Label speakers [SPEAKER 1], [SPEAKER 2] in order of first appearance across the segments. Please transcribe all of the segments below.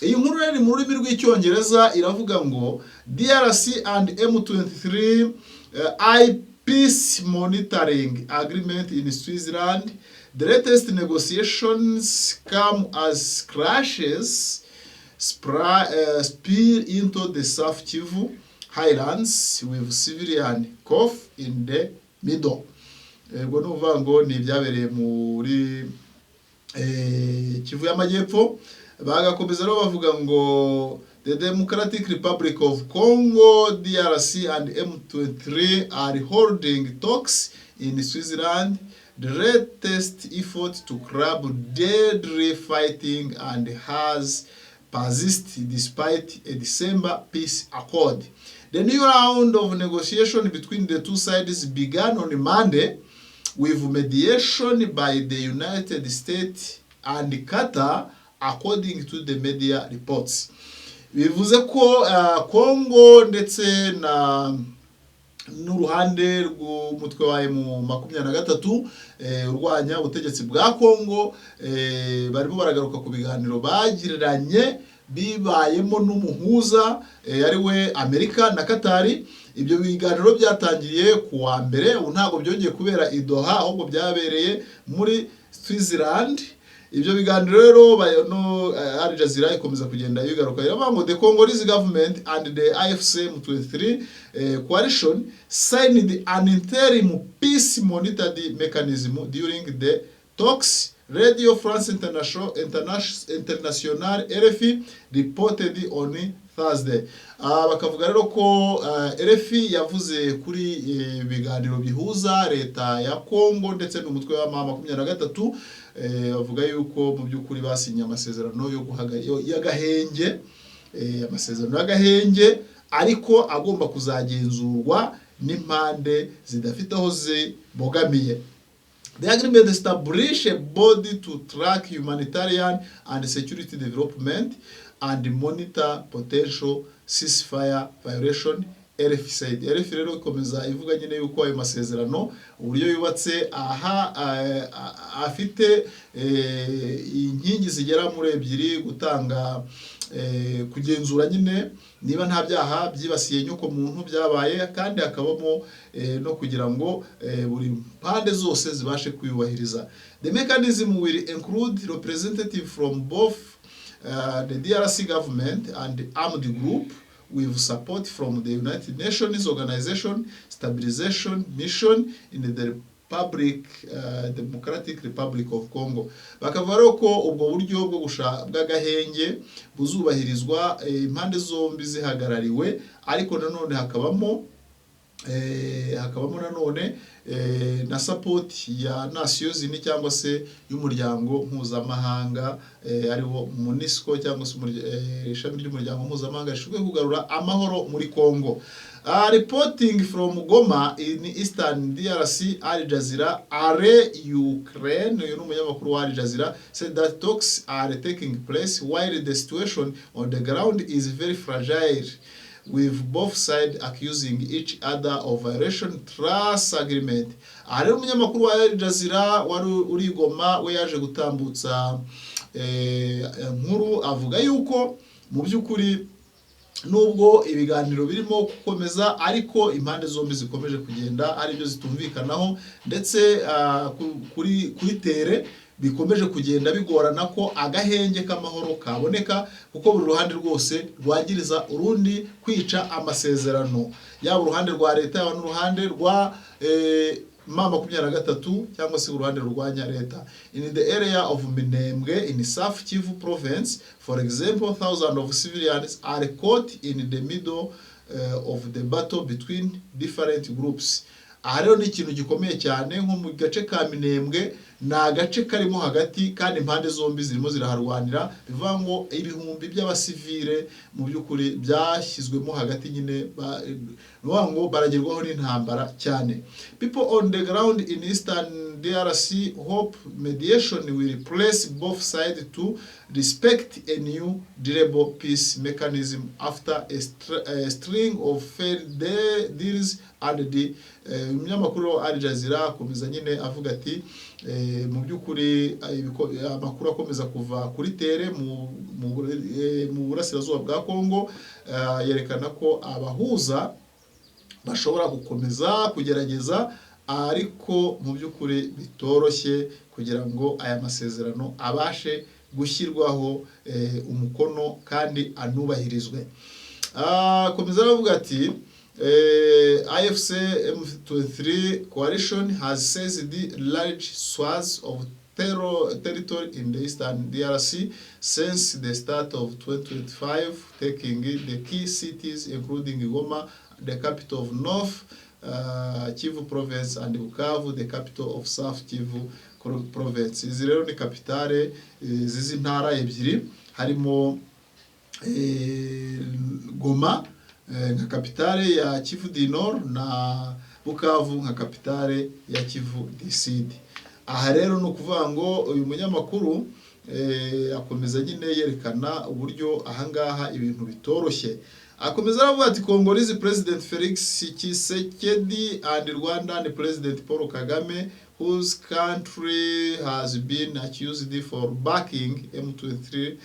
[SPEAKER 1] iyi nkuru rero mu rurimi rw'icyongereza iravuga ngo DRC and M23 peace monitoring agreement in Switzerland. The latest negotiations come as clashes spill into the South Kivu highlands with civilian caught in the middle. Ubwo nuvuga ngo ni ibyabereye muri Kivu y'Amajyepfo. Bagakomeza rero bavuga ngo the Democratic Republic of Congo, DRC and M23 are holding talks in Switzerland. The latest effort to curb deadly fighting and has persisted despite a December peace accord. The new round of negotiation between the two sides began on Monday with mediation by the United States and Qatar, according to the media reports. Bivuze ko Congo ndetse n'uruhande rw'umutwe wa M23 urwanya ubutegetsi bwa Congo barimo baragaruka ku biganiro bagiranye bibayemo n'umuhuza ari we Amerika na Katari. Ibyo biganiro byatangiriye ku wa mbere, ntago byongeye kubera i Doha ahubwo byabereye muri Switzerland. Ibyo biganiro rero Al Jazeera ikomeza kugenda yigaruka iravuga ngo the Congolese government and the AFC M23 coalition signed an interim peace monitoring mechanism during the talks. Radio France International RFI reported on Thursday. Bakavuga rero ko RFI yavuze kuri biganiro bihuza leta ya Congo ndetse n'umutwe wa M23. Bavuga yuko mu by'ukuri basinye amasezerano yo y'agahenge, amasezerano y'agahenge ariko agomba kuzagenzurwa n'impande zidafite aho zibogamiye. The agreement established a body to track humanitarian and security development and monitor potential ceasefire violation. RFI said. RFI rero ikomeza ivuga nyine yuko ayo masezerano uburyo yubatse afite inkingi zigera muri ebyiri: gutanga kugenzura nyine niba nta byaha byibasiye nyoko muntu byabaye, kandi hakabamo no kugira ngo buri mpande zose zibashe kwiyubahiriza. The mechanism will include representative from both the DRC government and armed group with support from the United Nations Organization Stabilization Mission in the Democratic Republic of Congo. Bakavuga ko ubwo buryo bwo bw'agahenge buzubahirizwa impande zombi zihagarariwe, ariko nanone hakabamo nanone na support ya Nations Unies cyangwa se y'umuryango mpuzamahanga ariwo MONUSCO cyangwa se ishami ry'umuryango mpuzamahanga rishinzwe kugarura amahoro muri Congo. Reporting from Goma in eastern DRC, Al Jazeera Ukraine, umunyamakuru wa Al Jazeera, said that talks are taking place while the situation on the ground is very fragile, with both sides accusing each other of violation trust agreement. Ari umunyamakuru wa Al Jazeera wari uri Goma we yaje gutambutsa nkuru avuga yuko mu by'ukuri nubwo ibiganiro birimo gukomeza ariko impande zombi zikomeje kugenda ari byo zitumvikanaho, ndetse kuri tere bikomeje kugenda bigorana ko agahenge k'amahoro kaboneka, kuko buri ruhande rwose rwagiriza urundi kwica amasezerano, yaba uruhande rwa leta yaba n'uruhande rwa M23 cyangwa se uruhande rurwanya leta. In the area of Minembwe in South Kivu province, for example, thousands of civilians are caught in the middle of the battle between different groups. Aha rero ni ikintu gikomeye cyane, nko mu gace ka Minembwe na agace karimo hagati, kandi impande zombi zirimo ziraharwanira, bivuga ngo ibihumbi by'abasivile mu by'ukuri byashyizwemo hagati nyine, ngo baragerwaho n'intambara cyane. People on the ground in eastern DRC hope mediation will replace both sides to respect a new durable peace mechanism after a string of failed deals. And the umunyamakuru Al Jazeera akomeza nyine avuga ati mu by'ukuri amakuru akomeza kuva kuri tere mu burasirazuba bwa Kongo yerekana ko abahuza bashobora gukomeza kugerageza, ariko mu by'ukuri bitoroshye kugira ngo aya masezerano abashe gushyirwaho umukono kandi anubahirizwe. Komeza aravuga ati AFC M23 coalition has seized large swaths of territory in the eastern DRC since the start of 2025, taking the key cities including Goma, the capital of North Kivu province, and Bukavu, the capital of South Kivu province. Izi rero ni kapitale zizi ntara ebyiri, harimo Goma nka kapitale ya Kivu du Nord na Bukavu nka kapitale ya Kivu du Sud. Aha rero no kuvuga ngo uyu munyamakuru akomeza nyine yerekana uburyo ahangaha ibintu bitoroshye. Akomeza aravuga ati Congolese President Felix Tshisekedi and Rwandan President Paul Kagame, whose country has been accused for backing M23,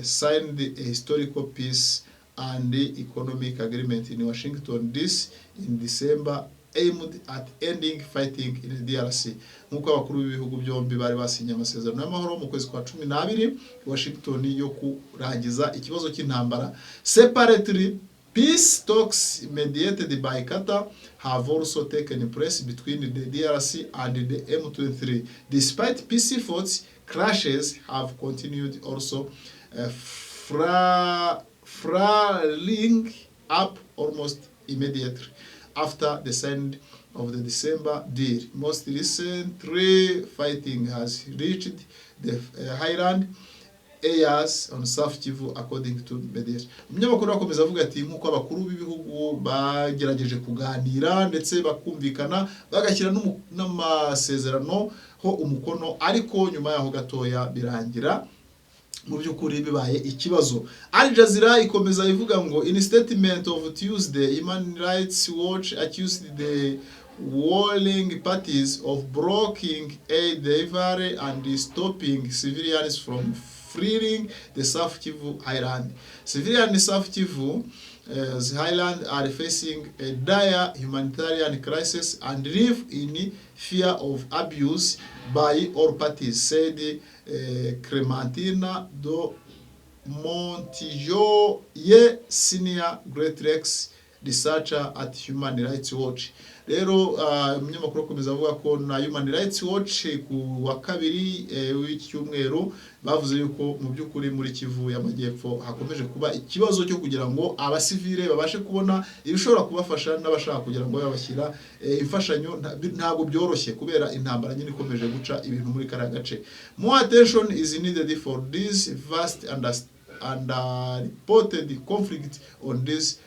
[SPEAKER 1] signed a historical peace and economic agreement in Washington DC in December, aimed at ending fighting in the DRC. Nkuko abakuru b'ibihugu byombi bari basinye amasezerano y'amahoro mu kwezi kwa 12 Washington yo kurangiza ikibazo cy'intambara. Separately, peace talks mediated by Qatar have also taken place between the DRC and the M23. Despite peace efforts, clashes have continued also, flaring up almost immediately after the signing of the December deal. Most recently, fighting has reached the highland areas on South Kivu, according to mediators. Umunyamakuru akomeza avuga ati nkuko abakuru b'ibihugu bagerageje kuganira ndetse bakumvikana bagashyira n'amasezerano ho umukono, ariko nyuma yaho gatoya birangira mu by'ukuri bibaye ikibazo. Al Jazeera ikomeza ivuga ngo in statement of Tuesday, Human Rights Watch accused the warring parties of blocking aid delivery and stopping civilians from fleeing the South Kivu Highland. Civilians in South Kivu the Highland are facing a dire humanitarian crisis and live in fear of abuse by all parties, said Clementina do Montijo, senior Great Lakes researcher at Human Rights Watch. Rero umunyamakuru akomeza avuga ko na Human Rights Watch ku wa kabiri w'icyumweru bavuze yuko mu by'ukuri muri Kivu y'Amajyepfo hakomeje kuba ikibazo cyo kugira ngo abasivile babashe kubona ibishobora kubafasha n'abashaka kugira ngo babashyira imfashanyo, ntabwo byoroshye kubera intambara nyine ikomeje guca ibintu muri kara gace. More attention is needed for this vast and reported conflict on this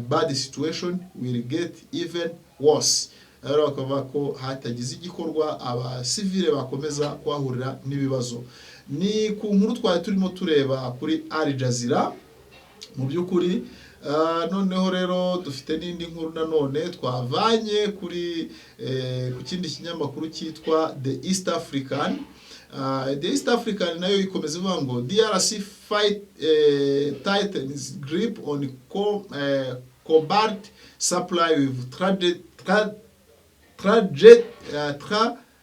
[SPEAKER 1] bad situation will get even worse. Rero bakavuga ko hatagize igikorwa abasivile bakomeza kwahurira n'ibibazo. Ni ku nkuru twari turimo tureba kuri Al Jazeera mu by'ukuri. Noneho rero dufite n'indi nkuru nanone twavanye kuri ku kindi kinyamakuru cyitwa The East African. The East African nayo ikomeza ivuga ngo DRC fight tightens grip on cobalt supply with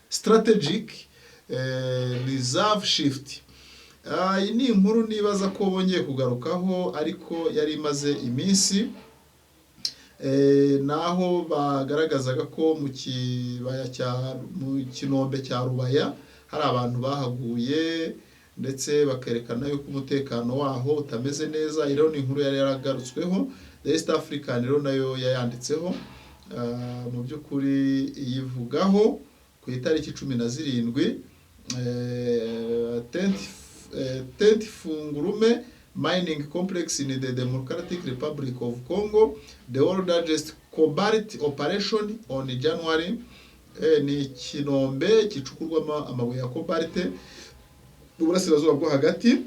[SPEAKER 1] strategic reserve shift. Iyi ni inkuru nibaza ko bongeye kugarukaho ariko yari imaze iminsi, naho bagaragazaga ko mu kibaya mu kinombe cya Rubaya hari abantu bahaguye ndetse bakerekana yuko umutekano waho utameze neza. Rero ni inkuru yari yaragarutsweho. The East African rero nayo yayanditseho mu by'ukuri yivugaho ku itariki 17 10th Fungurume mining complex in the Democratic Republic of Congo, the world's largest cobalt operation on January. Ni kinombe kicukurwamo amabuye ya cobalt mu burasirazuba bwo hagati.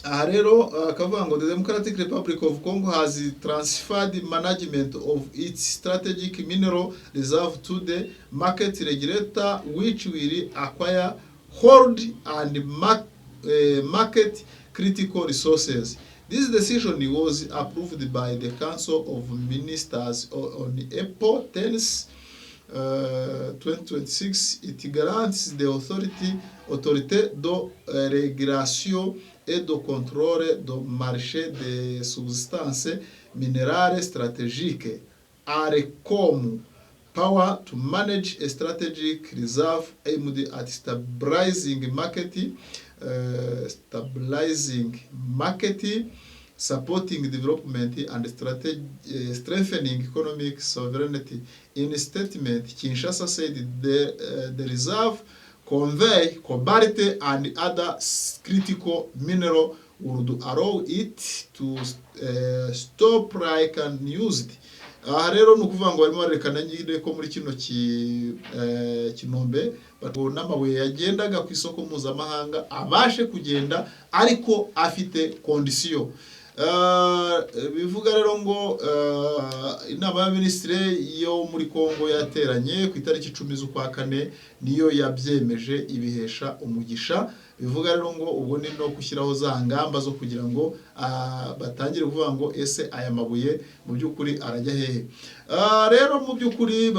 [SPEAKER 1] aha rero akavuga ngo the Democratic Republic of Congo has transferred management of its strategic mineral reserve to the market regulator, which will acquire, hold and market critical resources. This decision was approved by the Council of Ministers on April 10th, 2026. It grants the autorité de régulation et de contrôle du marché des substances minérales stratégiques, ARECOM, power to manage a strategic reserve aimed at stabilizing market, supporting development and strengthening economic sovereignty. In a statement, Kinshasa said the reserve convey cobalt and other critical mineral would allow it to stop like unused. Aha rero ni ukuvuga ngo barimo barerekana nyine ko muri kino kinombe n'amabuye yagendaga ku isoko mpuzamahanga abashe kugenda ariko afite kondisiyo. Bivuga rero ngo inama y'abaminisitiri yo muri Kongo yateranye ku itariki 10 z'ukwa kane niyo yabyemeje ibihesha umugisha. Bivuga rero ngo ubwo ni no gushyiraho za ngamba zo kugira ngo batangire kuvuga ngo ese aya mabuye mu by'ukuri arajya hehe. Rero mu by'ukuri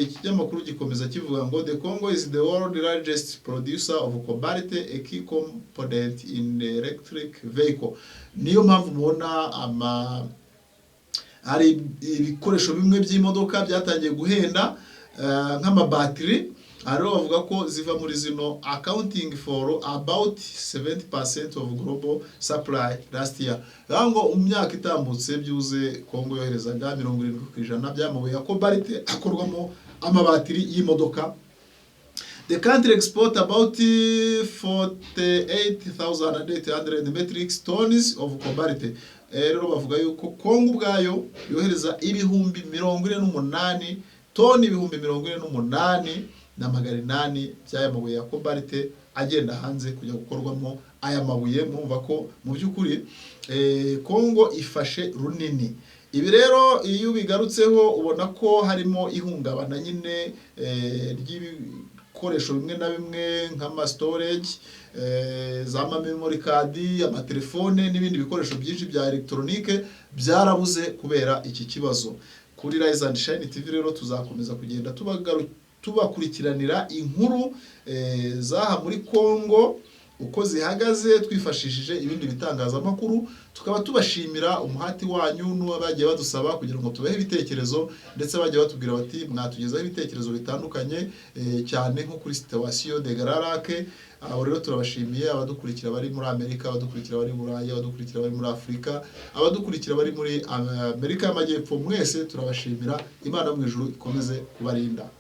[SPEAKER 1] ikinyamakuru gikomeza kivuga ngo the Congo is the world largest producer of cobalt, a key component in the electric vehicle. Niyo mpamvu mubona hari ibikoresho bimwe by'imodoka byatangiye guhenda nk'amabatiri. Aro bavuga ko ziva muri zino accounting for about 70% of global supply last year. Ngo myaka itambutse byuze Kongo yoherezaga 70% by'amabuye ya cobalt akorwamo amabatiri y'imodoka. The country export about 48,800 metric tons of cobalt. Rero bavuga yuko Kongo ubwayo yohereza ibihumbi 48 toni, ibihumbi 48 na magana 8 by'aya mabuye ya cobalt agenda hanze kujya gukorwamo aya mabuye. Mwumva ko mu by'ukuri Kongo ifashe runini. Ibi rero iyo bigarutseho ubona ko harimo ihungabana nyine ry'ibikoresho bimwe na bimwe nk'ama storage, za memory card, amatelefone n'ibindi bikoresho byinshi bya electronique byarabuze kubera iki kibazo. Kuri Rise and Shine TV rero tuzakomeza kugenda tubakurikiranira inkuru zaha muri Kongo uko zihagaze, twifashishije ibindi bitangazamakuru. Tukaba tubashimira umuhati wanyu n'abagiye badusaba kugira ngo tubahe ibitekerezo, ndetse bagiye batubwira bati mwatugezaho ibitekerezo bitandukanye cyane nko kuri situation de Gararake. Aho rero turabashimiye abadukurikira bari muri Amerika, abadukurikira bari muri Burayi, abadukurikira bari muri Afrika, abadukurikira bari muri Amerika y'Amajyepfo. Mwese turabashimira. Imana mu ijuru ikomeze kubarinda.